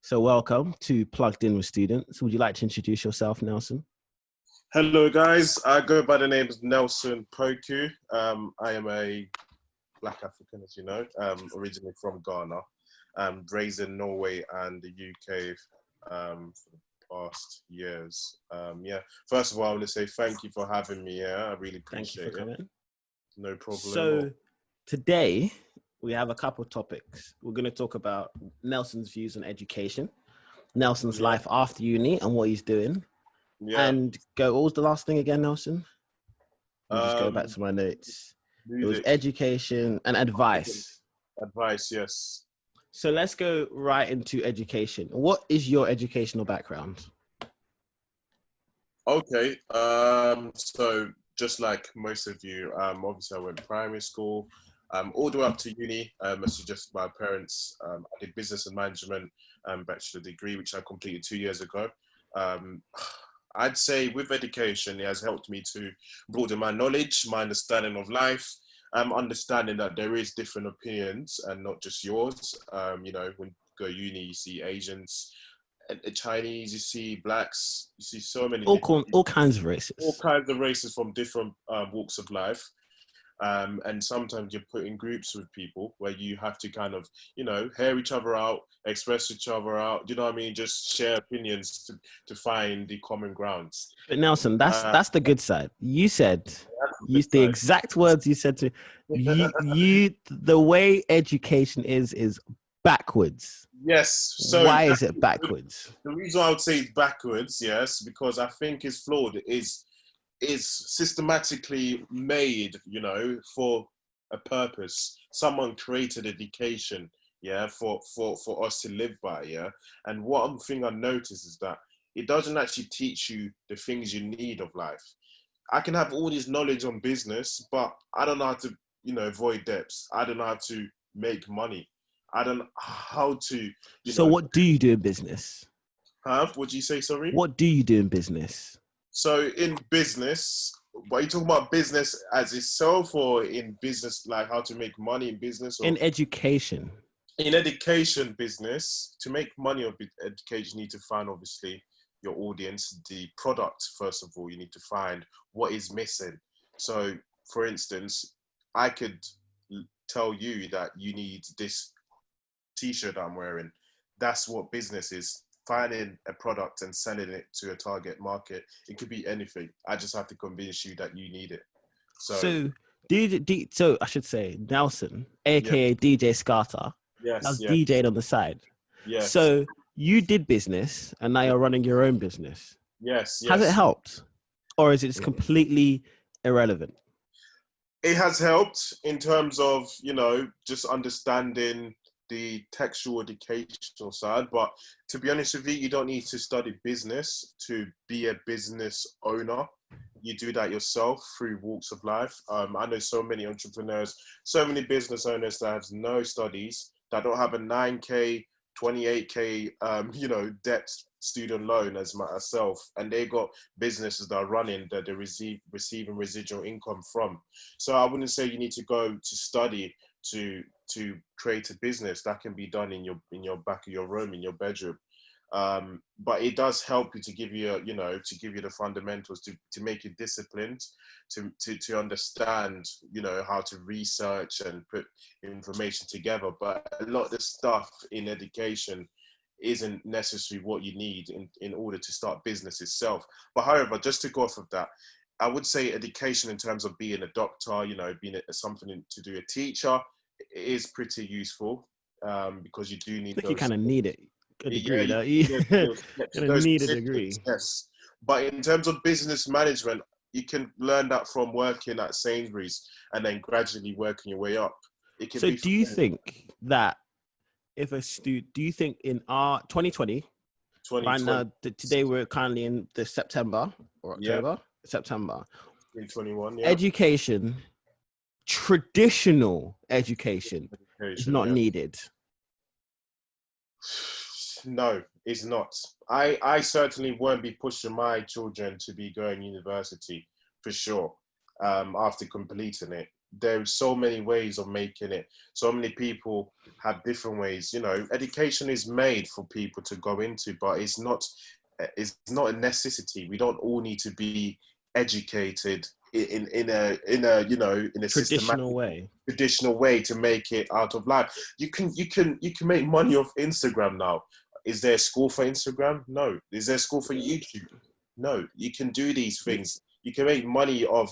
So welcome to Plugged In With Students. Would you like to introduce yourself, Nelson? Hello, guys. I go by the name of Nelson Poku. I am a Black African, as you know, originally from Ghana, raised in Norway and the UK for the past years. First of all, I want to say thank you for having me here. I really appreciate it. Coming. No problem. So today we have a couple of topics. We're going to talk about Nelson's views on education, Nelson's life after uni and what he's doing. And what was the last thing again, Nelson? Let me just go back to my notes. Music. It was education and advice. Advice, yes. So let's go right into education. What is your educational background? Okay. So just like most of you, obviously I went primary school, all the way up to uni. As suggested by parents, I did business and management bachelor degree, which I completed 2 years ago. I'd say with education, it has helped me to broaden my knowledge, my understanding of life, understanding that there is different opinions and not just yours. When you go to uni, you see Asians, Chinese, you see blacks, you see so many all kinds of races. All kinds of races from different walks of life. And sometimes you're put in groups with people where you have to kind of, hear each other out, express each other out, just share opinions to find the common grounds. But Nelson, that's the good side. You said, the exact words you said to you, the way education is backwards. Yes. So why is it backwards? The reason I would say it's backwards, yes, because I think it's flawed, is systematically made, for a purpose. Someone created education, for us to live by, And one thing I noticed is that it doesn't actually teach you the things you need of life. I can have all this knowledge on business, but I don't know how to, avoid debts. I don't know how to make money. I don't know how to. So what do you do in business? What do you say, sorry? What do you do in business? So in business, are you talking about business as itself, or in business, like how to make money in business? Or? In education. In education business, to make money of education, you need to find, obviously, your audience, the product. First of all, you need to find what is missing. So, for instance, I could tell you that you need this t-shirt I'm wearing. That's what business is. Finding a product and selling it to a target market. It could be anything. I just have to convince you that you need it. So I should say Nelson, aka DJ Scarter, was DJing on the side. Yes. So you did business, and now you're running your own business. Yes. Has it helped, or is it just completely irrelevant? It has helped in terms of just understanding the textual educational side, but to be honest with you, you don't need to study business to be a business owner. You do that yourself through walks of life. I know so many entrepreneurs, so many business owners that have no studies, that don't have a 9K, 28K, debt student loan as myself, and they got businesses that are running that they're receiving residual income from. So I wouldn't say you need to go to study to create a business. That can be done in your back of your room, in your bedroom. But it does help you to give you the fundamentals to make you disciplined, to understand, how to research and put information together. But a lot of the stuff in education isn't necessarily what you need in order to start business itself. But however, just to go off of that, I would say education in terms of being a doctor, being something to do a teacher, is pretty useful, because you do need. You kind of need it. A degree, you need a degree. Yes, but in terms of business management, you can learn that from working at Sainsbury's and then gradually working your way up. So, do you think that if a student, do you think in our 2020, right now, today we're currently in the September or October, September 2021, education, traditional education is not needed? No, it's not. I certainly won't be pushing my children to be going university, for sure, after completing it. there's so many ways of making it. So many people have different ways. Education is made for people to go into, but it's not a necessity. We don't all need to be educated in a systematic traditional way to make it out of life. You can make money off Instagram now. Is there a school for Instagram? No. Is there a school for YouTube? No. You can do these things. You can make money of,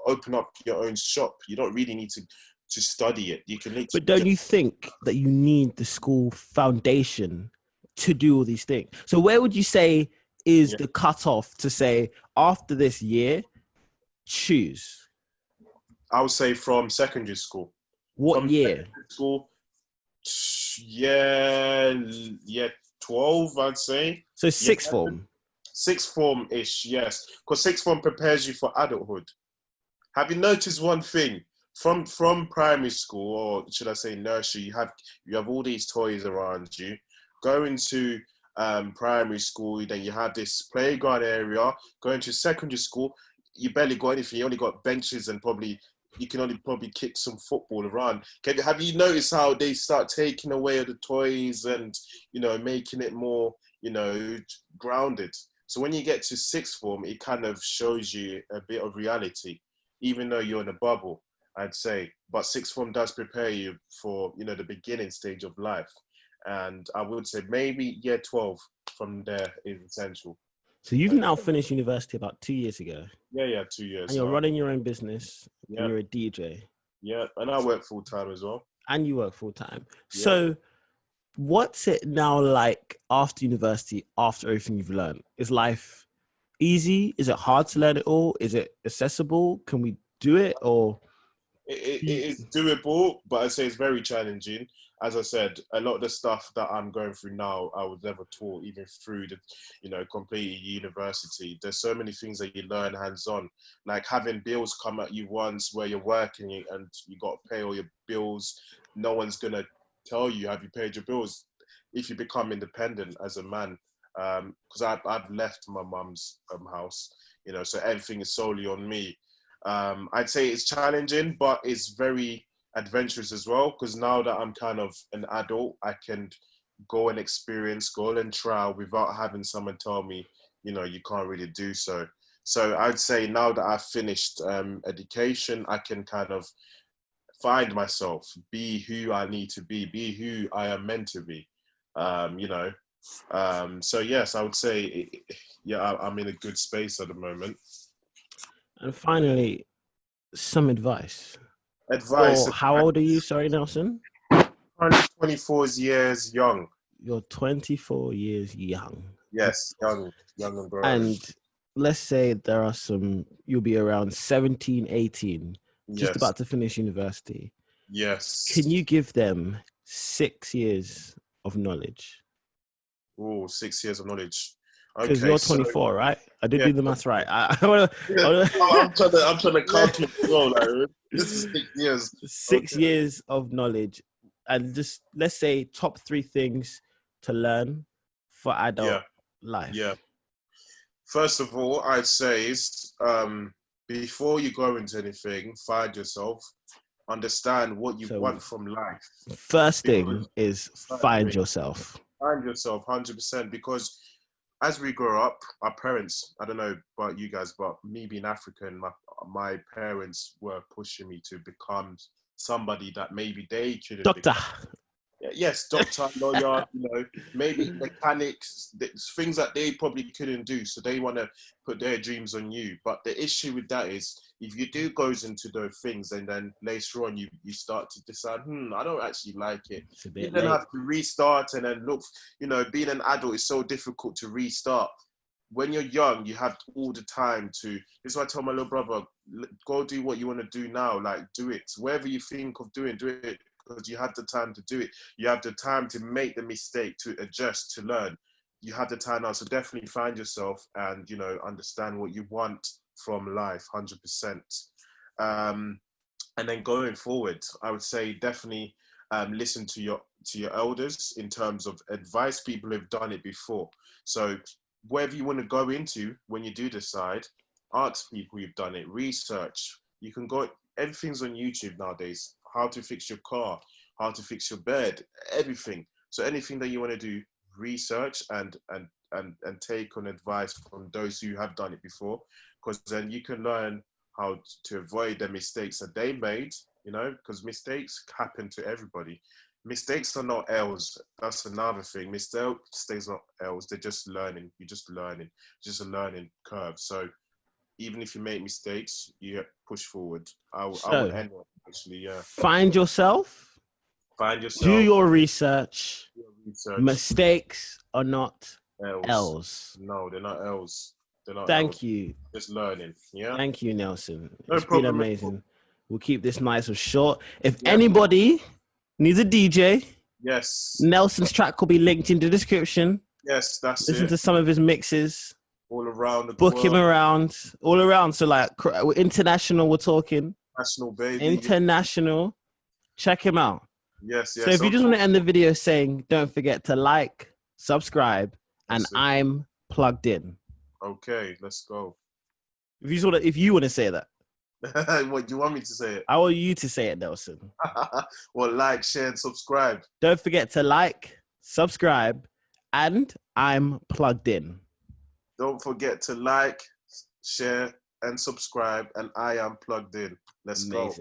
open up your own shop. You don't really need to study it. You can. But don't you think that you need the school foundation to do all these things? So where would you say is the cutoff to say after this year, choose? I would say from secondary school. What year? School. 12, I'd say. So sixth form. Sixth form-ish, yes. Because sixth form prepares you for adulthood. Have you noticed one thing? From primary school, or should I say nursery, you have all these toys around you. Going to primary school, then you have this playground area. Going to secondary school, you barely got anything. You only got benches and you can only kick some football around. Have you noticed how they start taking away the toys and, making it more, grounded? So when you get to sixth form, it kind of shows you a bit of reality, even though you're in a bubble, I'd say. But sixth form does prepare you for, the beginning stage of life. And I would say maybe year 12 from there is essential. So you've now finished university about 2 years ago. Yeah, 2 years. And you're running your own business. Yeah. And you're a DJ. Yeah, and I work full time as well. And you work full time. Yeah. So what's it now like after university, after everything you've learned? Is life easy? Is it hard to learn it all? Is it accessible? Can we do it? Or it is doable, but I'd say it's very challenging. As I said, a lot of the stuff that I'm going through now, I was never taught, even through the, complete university. There's so many things that you learn hands-on, like having bills come at you once where you're working and you got to pay all your bills. No one's going to tell you, have you paid your bills? If you become independent as a man, because I've left my mum's house, so everything is solely on me. I'd say it's challenging, but it's very adventurous as well, because now that I'm kind of an adult, I can go and experience, go and try without having someone tell me, you can't really do so. So I'd say now that I've finished education, I can kind of find myself, be who I need to be who I am meant to be, So yes, I would say, I'm in a good space at the moment. And finally, some advice. Advice. How old are you? Sorry, Nelson. I'm 24 years young. You're 24 years young. Yes, young and grown. And let's say you'll be around 17, 18, just about to finish university. Yes. Can you give them 6 years of knowledge? Oh, 6 years of knowledge. Because you're 24, right? I did do the maths right. I'm trying to calculate as well. Like, this is 6 years. 6 years of knowledge. And just, let's say, top 3 things to learn for adult life. Yeah. First of all, I'd say is before you go into anything, find yourself, understand what you want from life. First thing is find yourself. Find yourself 100%, because as we grow up, our parents, I don't know about you guys, but me being African, my parents were pushing me to become somebody that maybe they couldn't Doctor. become. Yes, doctor, lawyer, maybe mechanics, things that they probably couldn't do. So they want to put their dreams on you. But the issue with that is, if you do goes into those things and then later on you start to decide, I don't actually like it. You then have to restart and then look, being an adult is so difficult to restart. When you're young, you have all the time to, this is why I tell my little brother, go do what you want to do now, like do it. Wherever you think of doing, do it. Because you have the time to do it. You have the time to make the mistake, to adjust, to learn. You have the time now. So definitely find yourself and, understand what you want from life, 100%. And then going forward, I would say definitely listen to your elders in terms of advice, people who've done it before. So wherever you want to go into, when you do decide, ask people who've done it, research. You can go, everything's on YouTube nowadays. How to fix your car, how to fix your bed, everything. So anything that you want to do, research and take on advice from those who have done it before, because then you can learn how to avoid the mistakes that they made, you know, because mistakes happen to everybody. Mistakes are not L's. That's another thing. Mistakes are not L's. They're just learning. You're just learning. Just a learning curve. So even if you make mistakes, you push forward. I will end it, actually, yeah. Find yourself. Do your research. Mistakes are not L's. No, they're not L's. They're not Thank L's. you. Just learning. Yeah. Thank you, Nelson. No It's problem. been amazing. We'll keep this nice and short. If anybody needs a DJ, yes, Nelson's track will be linked in the description. Yes, that's Listen to some of his mixes. All around the Book world. him around. All around. So like international, we're talking. National, baby. International. Check him out. Yes. So if you just want to end the video saying, don't forget to like, subscribe, and I'm plugged in. Okay, let's go. If you want to say that. What, do you want me to say it? I want you to say it, Nelson. Well, like, share, and subscribe. Don't forget to like, subscribe, and I'm plugged in. Don't forget to like, share, and subscribe, and I am plugged in. Let's go.